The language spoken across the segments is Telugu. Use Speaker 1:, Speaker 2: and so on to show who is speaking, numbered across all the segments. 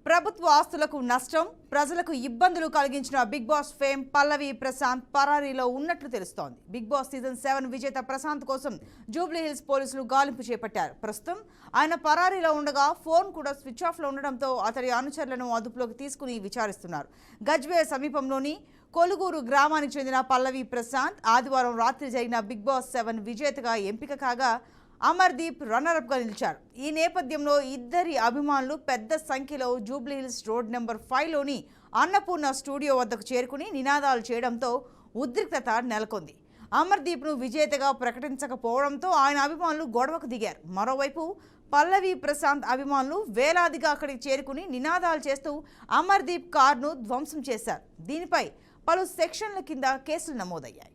Speaker 1: ప్రభుత్వ ఆస్తులకు నష్టం, ప్రజలకు ఇబ్బందులు కలిగించిన బిగ్ బాస్ ఫేమ్ పల్లవి ప్రశాంత్ పరారీలో ఉన్నట్లు తెలుస్తోంది. బిగ్ బాస్ సీజన్ 7 విజేత ప్రశాంత్ కోసం జూబ్లీ హిల్స్ పోలీసులు గాలింపు చేపట్టారు. ప్రస్తుతం ఆయన పరారీలో ఉండగా ఫోన్ కూడా స్విచ్ ఆఫ్ లో ఉండడంతో అతడి అనుచరులను అదుపులోకి తీసుకుని విచారిస్తున్నారు. గజ్వే సమీపంలోని కొలుగూరు గ్రామానికి చెందిన పల్లవి ప్రశాంత్ ఆదివారం రాత్రి జరిగిన బిగ్ బాస్ 7 విజేతగా ఎంపిక కాగా అమర్దీప్ రన్నరప్ గా నిలిచారు. ఈ నేపథ్యంలో ఇద్దరి అభిమానులు పెద్ద సంఖ్యలో జూబ్లీ హిల్స్ రోడ్ నెంబర్ 5లోని అన్నపూర్ణ స్టూడియో వద్దకు చేరుకుని నినాదాలు చేయడంతో ఉద్రిక్తత నెలకొంది. అమర్దీప్ను విజేతగా ప్రకటించకపోవడంతో ఆయన అభిమానులు గొడవకు దిగారు. మరోవైపు పల్లవి ప్రశాంత్ అభిమానులు వేలాదిగా అక్కడికి చేరుకుని నినాదాలు చేస్తూ అమర్దీప్ కారును ధ్వంసం చేశారు. దీనిపై పలు సెక్షన్ల కింద కేసులు నమోదయ్యాయి.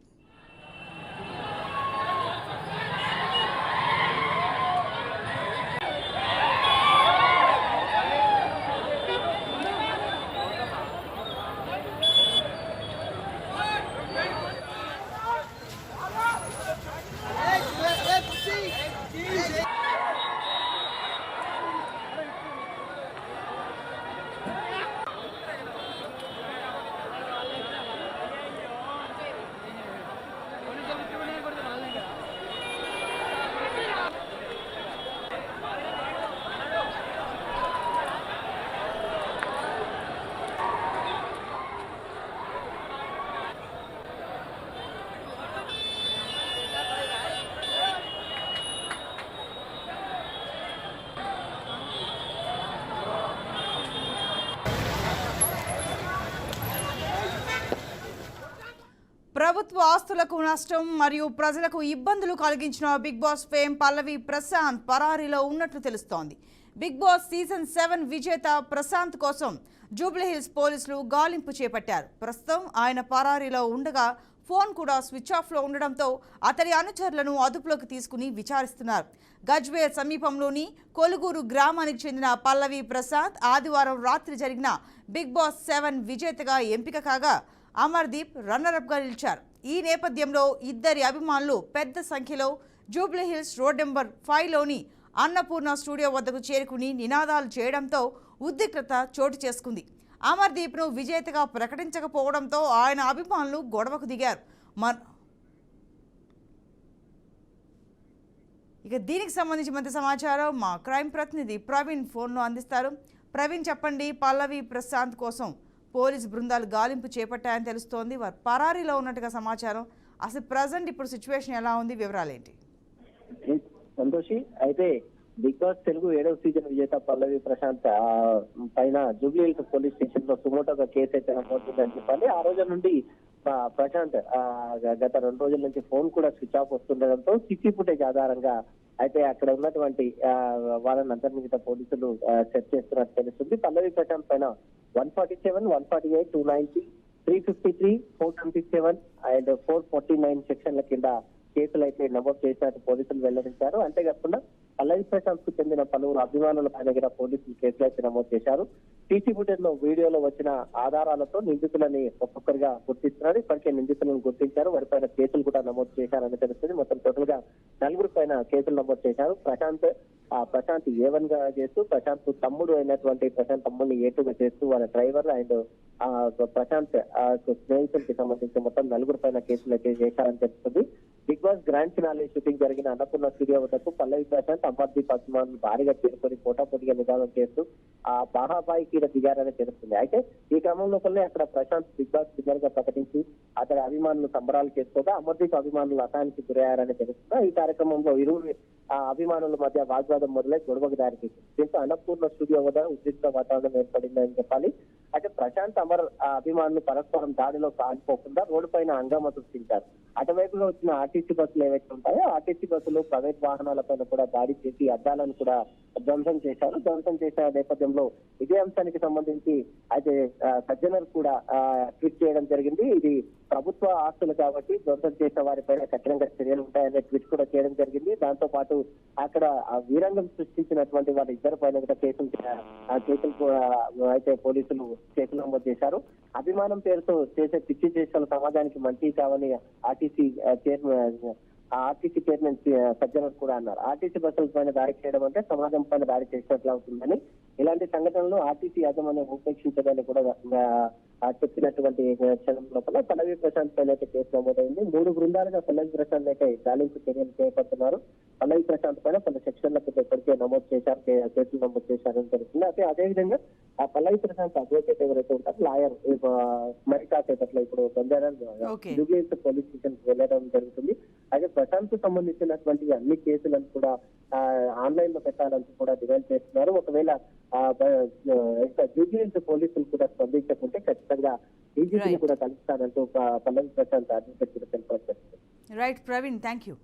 Speaker 1: ప్రభుత్వ ఆస్తులకు నష్టం మరియు ప్రజలకు ఇబ్బందులు కలిగించిన బిగ్ బాస్ ఫేమ్ పల్లవి ప్రశాంత్ పరారీలో ఉన్నట్లు తెలుస్తోంది. బిగ్ బాస్ సీజన్ 7 విజేత ప్రశాంత్ కోసం జూబ్లీ హిల్స్ పోలీసులు గాలింపు చేపట్టారు. ప్రస్తుతం ఆయన పరారీలో ఉండగా ఫోన్ కూడా స్విచ్ ఆఫ్ లో ఉండడంతో అతడి అనుచరులను అదుపులోకి తీసుకుని విచారిస్తున్నారు. గజ్వే సమీపంలోని కొలుగూరు గ్రామానికి చెందిన పల్లవి ప్రశాంత్ ఆదివారం రాత్రి జరిగిన బిగ్ బాస్ 7 విజేతగా ఎంపిక కాగా అమర్దీప్ రన్నరప్ గా నిలిచారు. ఈ నేపథ్యంలో ఇద్దరి అభిమానులు పెద్ద సంఖ్యలో జూబ్లీ హిల్స్ రోడ్ నెంబర్ 5లోని అన్నపూర్ణ స్టూడియో వద్దకు చేరుకుని నినాదాలు చేయడంతో ఉద్రిక్తత చోటు చేసుకుంది. అమర్దీప్ను విజేతగా ప్రకటించకపోవడంతో ఆయన అభిమానులు గొడవకు దిగారు. ఇక దీనికి సంబంధించి మరింత సమాచారం మా క్రైమ్ ప్రతినిధి ప్రవీణ్ ఫోన్లో అందిస్తారు. ప్రవీణ్, చెప్పండి, పల్లవి ప్రశాంత్ కోసం పోలీసు బృందాలు గాలింపు చేపట్టాయని తెలుస్తోంది. వారు పరారీలో ఉన్నట్టుగా సమాచారం. అసలు ప్రజెంట్ ఇప్పుడు సిచ్యువేషన్ ఎలా ఉంది, వివరాలు ఏంటి?
Speaker 2: సంతోషి, అయితే బిగ్ బాస్ తెలుగు 7వ సీజన్ విజేత పల్లవి ప్రశాంత్ పైన జూబ్లీ హిల్స్ పోలీస్ స్టేషన్ లో సుమోటోగా కేసు అయితే నమోదుందని చెప్పాలి. ఆ రోజు నుండి ప్రశాంత్ గత 2 రోజుల నుంచి ఫోన్ కూడా స్విచ్ ఆఫ్ వస్తుండడంతో సిసి ఫుటేజ్ ఆధారంగా అయితే అక్కడ ఉన్నటువంటి వాళ్ళని అంతర్నిహిత పోలీసులు సెర్చ్ చేస్తున్నట్టు తెలుస్తుంది. పల్లవి ప్రశాంత్ పైన 147, 148, 290, 353, 427 అండ్ 449 సెక్షన్ల కింద కేసులు అయితే నమోదు చేసినట్టు పోలీసులు వెల్లడించారు. అంతేకాకుండా పల్లవి ప్రశాంత్ కు చెందిన పలువురు అభిమానుల పైన పోలీసులు కేసులు అయితే నమోదు చేశారు. సీసీ ఫుటేజ్ లో వీడియోలో వచ్చిన ఆధారాలతో నిందితులని ఒక్కొక్కరిగా గుర్తిస్తున్నారు. ఇప్పటికే నిందితులను గుర్తించారు, వారిపైన కేసులు కూడా నమోదు చేశారని తెలుస్తుంది. మొత్తం టోటల్ గా 4 పైన కేసులు నమోదు చేశారు. ప్రశాంత్ A1 గా చేస్తూ ప్రశాంత్ తమ్ముడు అయినటువంటి ప్రశాంత్ తమ్ముడిని A2 గా చేస్తూ వాళ్ళ డ్రైవర్ అండ్ ప్రశాంత్ స్నేహితులకి సంబంధించి మొత్తం 4 పైన కేసులు అయితే చేశారని తెలుస్తుంది. Big boss grand finale shooting జరిగిన అన్నపూర్ణ స్టూడియో వద్దకు పల్లవి ప్రశాంత్ అమర్దీప్ అభిమానులు భారీగా చేరుకొని పోటాపోటీగా నిదానం చేస్తూ ఆ బాహాబాయికి దిగారని తెలుస్తుంది. అయితే ఈ క్రమంలో అక్కడ ప్రశాంత్ బిగ్ బాస్ విన్నర్ గా ప్రకటించి అతడి అభిమానులు సంబరాలు చేసుకోగా అమర్దీప్ అభిమానులు అసహాయానికి గురయ్యారని తెలుస్తుంది. ఈ కార్యక్రమంలో ఇరువురు అభిమానుల మధ్య వాగ్వాదం మొదలై గొడవకు దారితీసింది. దీంతో అన్నపూర్ణ స్టూడియో వద్ద ఉద్రిక్త వాతావరణం ఏర్పడిందని చెప్పాలి. అయితే ప్రశాంత్ అభిమానులు పరస్పరం దాడిలో కాలిపోకుండా రోడ్డు పైన హంగామా సృష్టించారు. అటువైపులో వచ్చిన ఆర్టీసీ బస్సులు ఏవైతే ఉంటాయో ఆర్టీసీ బస్సులు ప్రైవేట్ వాహనాలపైన కూడా దాడి చేసి అద్దాలను కూడా ధ్వంసం చేశారు. ధ్వంసం చేసిన నేపథ్యంలో ఇదే అంశానికి సంబంధించి అయితే సజ్జనర్ కూడా ట్వీట్ చేయడం జరిగింది. ఇది ప్రభుత్వ ఆస్తులు కాబట్టి ధ్వంసం చేసిన వారిపైన కఠినంగా చర్యలు ఉంటాయనే ట్వీట్ కూడా చేయడం జరిగింది. దాంతో పాటు అక్కడ వీరంగం సృష్టించినటువంటి వారి ఇద్దరు పైన కూడా కేసులు అయితే పోలీసులు కేసులు నమోదు చేశారు. అభిమానం పేరుతో చేసే పిచ్చి చేష్టలు సమాజానికి మంచి కావని ఆర్టీసీ చైర్మన్ సజ్జనర్ కూడా అన్నారు. ఆర్టీసీ బస్సుల పైన దాడి చేయడం అంటే సమాజం పైన దాడి చేసినట్లు అవుతుందని ఇలాంటి సంఘటనలు ఆర్టీసీ యాజమాన్యం ఉపేక్షించదని కూడా చెప్పినటువంటి క్షణం లోపల పల్లవి ప్రశాంత్ పైన అయితే కేసు నమోదైంది. 3 బృందాలుగా పల్లవి ప్రశాంత్ అయితే గాలింపు చర్యలు చేపడుతున్నారు. పల్లవి ప్రశాంత్ పైన పలు సెక్షన్లకు ఇప్పటికే నమోదు చేశారు, కేసులు నమోదు చేశారని తెలుస్తుంది. అయితే అదేవిధంగా ఆ పల్లవి ప్రశాంత్ అడ్వకేట్ ఎవరైతే ఉంటారో లాయర్ మరి కాసేపట్లో ఇప్పుడు జూబ్లీహిల్స్ పోలీస్ స్టేషన్ వెళ్ళడం జరుగుతుంది. అయితే ప్రశాంత్ సంబంధించినటువంటి అన్ని కేసులను కూడా ఆన్లైన్ లో పెట్టాలని కూడా డిమాండ్ చేస్తున్నారు. ఒకవేళ జూబ్లీహిల్స్ పోలీసులు కూడా స్పందించకుంటే ఖచ్చితంగా డీజీపీని కూడా కలుస్తానంటూ పల్లవి ప్రశాంత్ అడ్వకేట్ తెలిపారు.
Speaker 1: Right Praveen, thank you.